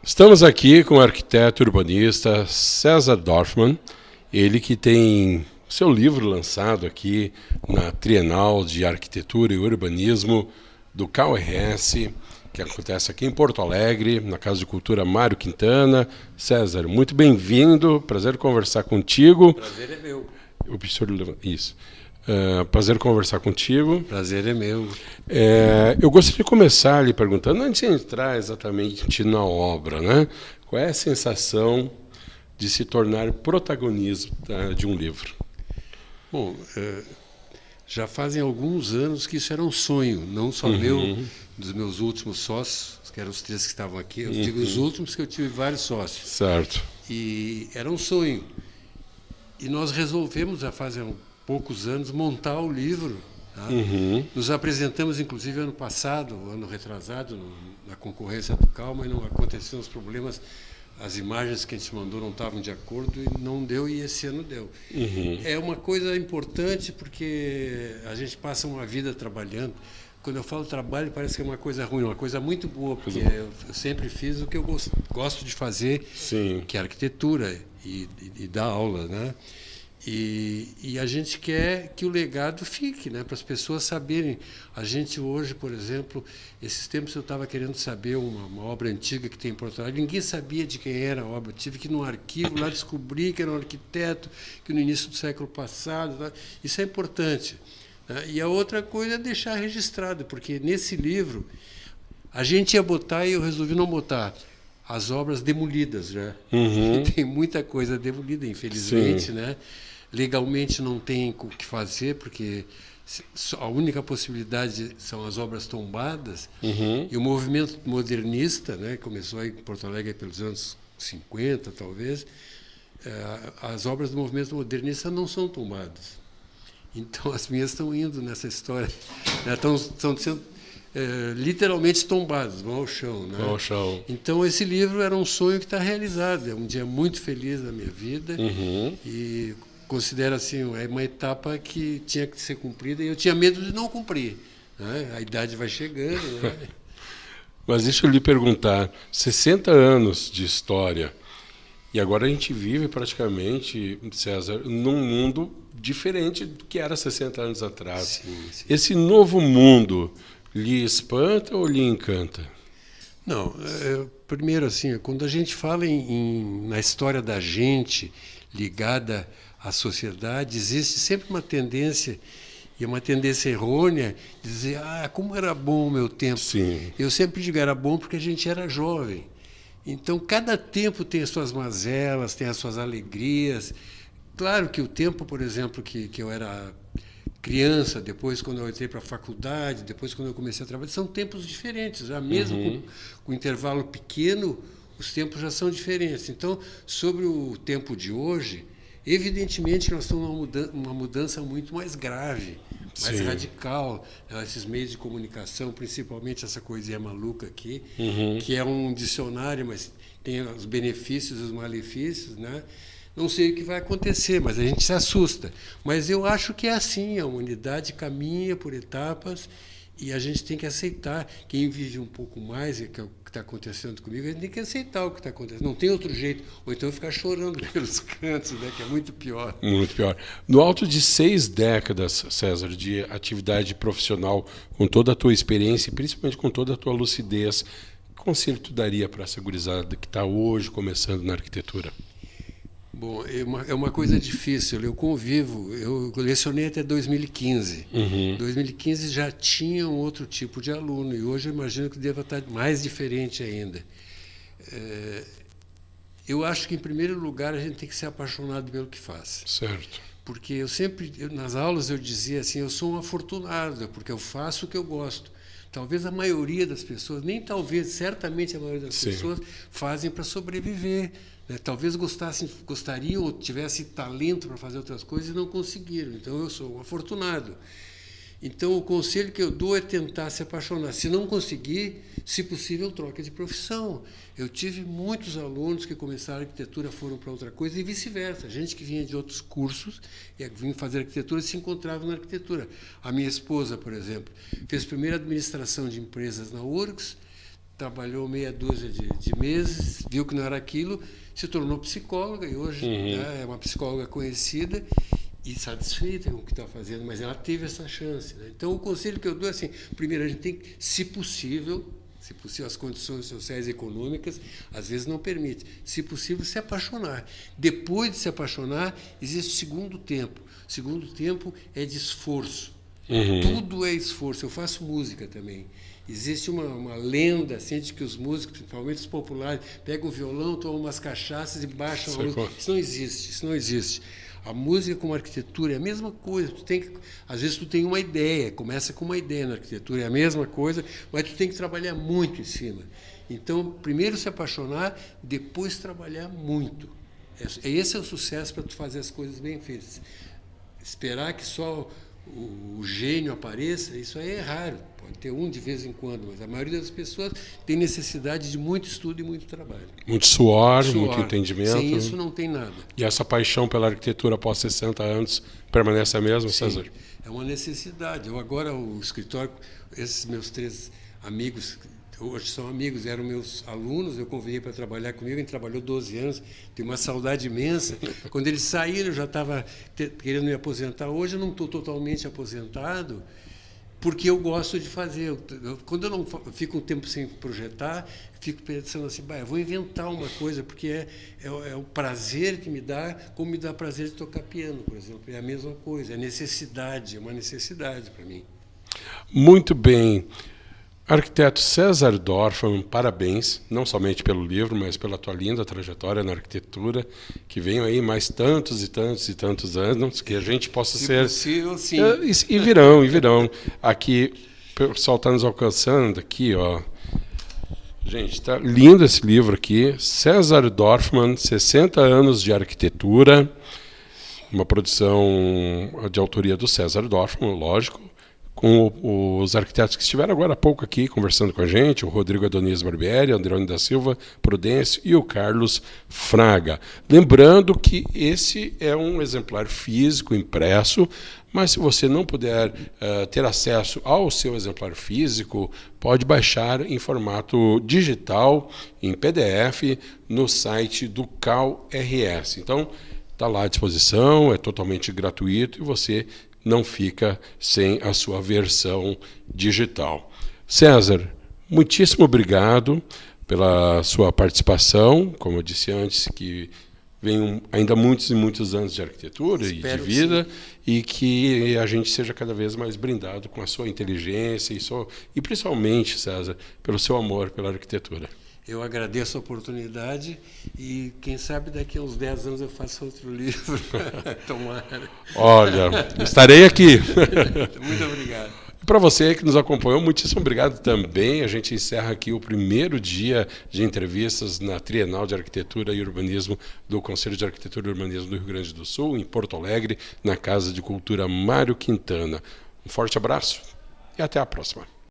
Estamos aqui com o arquiteto urbanista César Dorfman, ele que tem seu livro lançado aqui na Trienal de Arquitetura e Urbanismo do CAURS, que acontece aqui em Porto Alegre, na Casa de Cultura Mário Quintana. César, muito bem-vindo, prazer conversar contigo. Prazer é meu. Isso. Prazer conversar contigo. Prazer é meu. Eu gostaria de começar lhe perguntando, antes de entrar exatamente na obra, né? Qual é a sensação de se tornar protagonista de um livro? Bom, já fazem alguns anos que isso era um sonho, não só meu, dos meus últimos sócios, que eram os 3 que estavam aqui. Eu digo os últimos, porque eu tive vários sócios. Certo. E era um sonho. E nós resolvemos, já fazem poucos anos, montar o livro. Tá? Nos apresentamos, inclusive, ano passado, ano retrasado, na concorrência do CAU, mas não aconteceram os problemas. As imagens que a gente mandou não estavam de acordo e não deu, e esse ano deu. É uma coisa importante porque a gente passa uma vida trabalhando. Quando eu falo trabalho, parece que é uma coisa ruim, uma coisa muito boa, porque eu sempre fiz o que eu gosto de fazer, Sim. que é arquitetura e dar aula, né? E a gente quer que o legado fique, né, para as pessoas saberem. A gente hoje, por exemplo, esses tempos eu estava querendo saber uma obra antiga que tem em Porto Alegre, ninguém sabia de quem era a obra. Eu tive que ir num arquivo lá descobrir que era um arquiteto, que no início do século passado. Tá? Isso é importante. Né? E a outra coisa é deixar registrado, porque nesse livro a gente ia botar e eu resolvi não botar as obras demolidas, né? Tem muita coisa demolida, infelizmente, né? Legalmente não tem o que fazer, porque a única possibilidade são as obras tombadas. E o movimento modernista, né, começou aí em Porto Alegre pelos anos 50, talvez, as obras do movimento modernista não são tombadas. Então, as minhas estão indo nessa história. Né, estão sendo literalmente tombadas, vão ao chão. Né? Vão ao chão. Então, esse livro era um sonho que está realizado. É um dia muito feliz da minha vida. E considero assim, é uma etapa que tinha que ser cumprida e eu tinha medo de não cumprir. Né? A idade vai chegando. Né? Mas deixa eu lhe perguntar, 60 anos de história, e agora a gente vive praticamente, César, num mundo diferente do que era 60 anos atrás. Sim. Esse novo mundo lhe espanta ou lhe encanta? Não, primeiro assim, quando a gente fala na história da gente ligada à sociedade, existe sempre uma tendência, e uma tendência errônea, de dizer, como era bom o meu tempo. Sim. Eu sempre digo, era bom porque a gente era jovem. Então, cada tempo tem as suas mazelas, tem as suas alegrias. Claro que o tempo, por exemplo, que eu era criança, depois quando eu entrei para a faculdade, depois quando eu comecei a trabalhar, são tempos diferentes. Já mesmo com intervalo pequeno, os tempos já são diferentes. Então, sobre o tempo de hoje, evidentemente que nós estamos numa mudança muito mais grave, mais radical. Esses meios de comunicação, principalmente essa coisinha maluca aqui, que é um dicionário, mas tem os benefícios e os malefícios, né? Não sei o que vai acontecer, mas a gente se assusta. Mas eu acho que é assim, a humanidade caminha por etapas e a gente tem que aceitar. Quem vive um pouco mais, que é o que está acontecendo comigo, a gente tem que aceitar o que está acontecendo. Não tem outro jeito. Ou então ficar chorando pelos cantos, né, que é muito pior. Muito pior. No alto de 6 décadas, César, de atividade profissional, com toda a tua experiência e principalmente com toda a tua lucidez, que conselho tu daria para essa gurizada que está hoje começando na arquitetura? Bom, é uma coisa difícil. Eu convivo, eu lecionei até 2015. Em 2015 já tinha um outro tipo de aluno, e hoje eu imagino que deva estar mais diferente ainda. Eu acho que, em primeiro lugar, a gente tem que ser apaixonado pelo que faz. Certo. Porque nas aulas eu dizia assim, eu sou um afortunado, porque eu faço o que eu gosto. Talvez a maioria das pessoas, certamente a maioria das pessoas fazem para sobreviver. Né? Talvez gostariam ou tivessem talento para fazer outras coisas e não conseguiram. Então, eu sou um afortunado. Então, o conselho que eu dou é tentar se apaixonar. Se não conseguir, se possível, troque de profissão. Eu tive muitos alunos que começaram arquitetura, foram para outra coisa e vice-versa. Gente que vinha de outros cursos e vinha fazer arquitetura e se encontrava na arquitetura. A minha esposa, por exemplo, fez primeira administração de empresas na URGS, trabalhou meia dúzia de meses, viu que não era aquilo, se tornou psicóloga e hoje né, é uma psicóloga conhecida e satisfeita com o que está fazendo, mas ela teve essa chance. Né? Então, o conselho que eu dou é assim, primeiro, a gente tem que, se possível, as condições sociais e econômicas, às vezes não permitem, se possível, se apaixonar. Depois de se apaixonar, existe o segundo tempo. O segundo tempo é de esforço. Tudo é esforço. Eu faço música também. Existe uma lenda assim, de que os músicos, principalmente os populares, pegam o violão, tomam umas cachaças e baixam a luz. Isso não existe, isso não existe. A música como arquitetura é a mesma coisa. Às vezes tu tem uma ideia, começa com uma ideia na arquitetura, é a mesma coisa, mas tu tem que trabalhar muito em cima. Então, primeiro se apaixonar, depois trabalhar muito. Esse é o sucesso para tu fazer as coisas bem feitas. Esperar que só o gênio apareça, isso aí é raro. Pode ter um de vez em quando, mas a maioria das pessoas tem necessidade de muito estudo e muito trabalho. Muito suor, muito entendimento. Sem isso não tem nada. E essa paixão pela arquitetura após 60 anos permanece a mesma, Sim, César? é uma necessidade. Eu agora, o escritório, esses meus 3 amigos, hoje são amigos, eram meus alunos, eu convidei para trabalhar comigo, ele trabalhou 12 anos, tenho uma saudade imensa. Quando eles saíram, eu já estava querendo me aposentar. Hoje eu não estou totalmente aposentado, porque eu gosto de fazer. Quando eu não fico um tempo sem projetar, fico pensando assim, eu vou inventar uma coisa, porque é o prazer que me dá, como me dá prazer de tocar piano, por exemplo. É a mesma coisa, é necessidade, é uma necessidade para mim. Muito bem. Arquiteto César Dorfman, parabéns, não somente pelo livro, mas pela tua linda trajetória na arquitetura, que venham aí mais tantos e tantos e tantos anos, que a gente possa ser... Se possível, sim. E virão, e virão. Aqui, o pessoal está nos alcançando aqui, ó. Gente, está lindo esse livro aqui, César Dorfman, 60 anos de arquitetura, uma produção de autoria do César Dorfman, lógico, com os arquitetos que estiveram agora há pouco aqui conversando com a gente, o Rodrigo Adonias Barbieri, Andrônio da Silva Prudêncio e o Carlos Fraga. Lembrando que esse é um exemplar físico impresso, mas se você não puder ter acesso ao seu exemplar físico, pode baixar em formato digital, em PDF, no site do CalRS. Então, está lá à disposição, é totalmente gratuito e você não fica sem a sua versão digital. César, muitíssimo obrigado pela sua participação. Como eu disse antes, que venham ainda muitos e muitos anos de arquitetura e de vida, e que a gente seja cada vez mais brindado com a sua inteligência e principalmente, César, pelo seu amor pela arquitetura. Eu agradeço a oportunidade e, quem sabe, daqui a uns 10 anos eu faço outro livro. Tomara. Olha, estarei aqui. Muito obrigado. Para você que nos acompanhou, muitíssimo obrigado também. A gente encerra aqui o primeiro dia de entrevistas na Trienal de Arquitetura e Urbanismo do Conselho de Arquitetura e Urbanismo do Rio Grande do Sul, em Porto Alegre, na Casa de Cultura Mário Quintana. Um forte abraço e até a próxima.